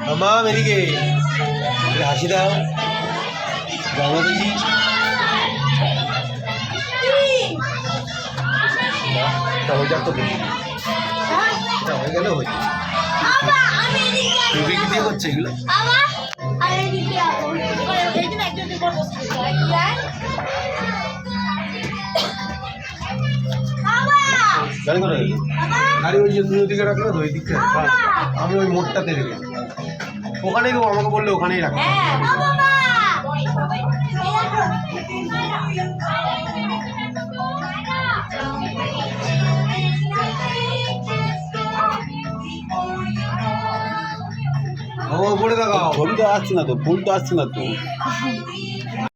মামা এদিকে হাসি দাও বাবা দেখি হয়ে যাক তো দেখি হয়ে গেলে হয়েছে কি দিয়ে করছে এগুলো গাড়ি করে গাড়ি ওই যে দুই দিকে রাখলো ওই দিকে আমি ওই মোড়টাতে রেখে ওখানে আমাকে বললে ওখানেই রাখো ও পড়ে দেখাও ছবি তো আসছে না তো ফুল তো আসছে না তো